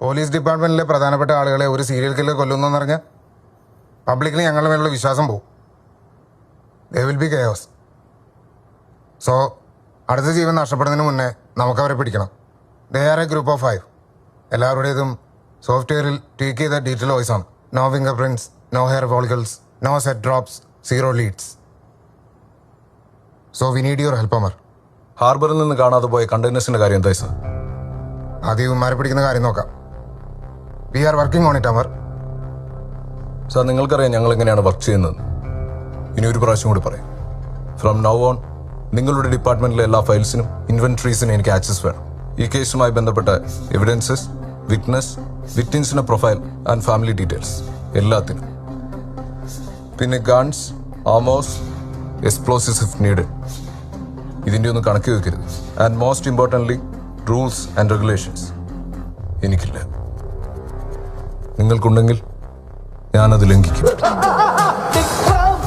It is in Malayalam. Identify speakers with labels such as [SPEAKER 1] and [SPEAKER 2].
[SPEAKER 1] പോലീസ് ഡിപ്പാർട്ട്മെന്റിലെ പ്രധാനപ്പെട്ട ആളുകളെ ഒരു സീരിയൽ കില്ലർ കൊല്ലുന്നു എന്ന് പറഞ്ഞാൽ പബ്ലിക്കിന് ഞങ്ങളുടെ മേലുള്ള വിശ്വാസം പോകും. They will be chaos. So അടുത്ത ജീവൻ നഷ്ടപ്പെടുന്നതിന് മുന്നേ നമുക്കവരെ പിടിക്കണം. They are a group of 5. എല്ലാവരുടേതും സോഫ്റ്റ്വെയറിൽ ട്വീക്ക് ചെയ്ത ഡീറ്റെയിൽ വോയിസ് ആണ്. No fingerprints, no hair follicles, no sweat drops, 0 leads. So we need your help, Amar.
[SPEAKER 2] ഹാർബറിൽ നിന്ന് കാണാതെ പോയ കണ്ടെയ്നേഴ്സിന്റെ കാര്യം എന്തായി സർ?
[SPEAKER 1] ആദ്യം ഇവന്മാരെ പിടിക്കുന്ന കാര്യം നോക്കാം. We are working on it, Amar.
[SPEAKER 2] Sir, നിങ്ങൾക്കറിയാം ഞങ്ങൾ എങ്ങനെയാണ് വർക്ക് ചെയ്യുന്നത്. ഇനി ഒരു പ്രാവശ്യം കൂടി പറയാം. ഫ്രം നൗ ഓൺ നിങ്ങളുടെ ഡിപ്പാർട്ട്മെന്റിലെ എല്ലാ ഫയൽസിനും ഇൻവെന്ററീസിനും എനിക്ക് ആക്സസ് വേണം. ഈ കേസുമായി ബന്ധപ്പെട്ട എവിഡൻസസ്, വിറ്റ്നസ്, വിക്ടിംസിന്റെ പ്രൊഫൈൽ ആൻഡ് ഫാമിലി ഡീറ്റെയിൽസ് എല്ലാത്തിനും. പിന്നെ guns, ammos, explosives if needed. ഇതിൻ്റെ ഒന്നും കണക്ക് വെക്കരുത്. And most importantly rules and regulations എനിക്കില്ല. നിങ്ങൾക്കുണ്ടെങ്കിൽ ഞാനത് ലംഘിക്കും.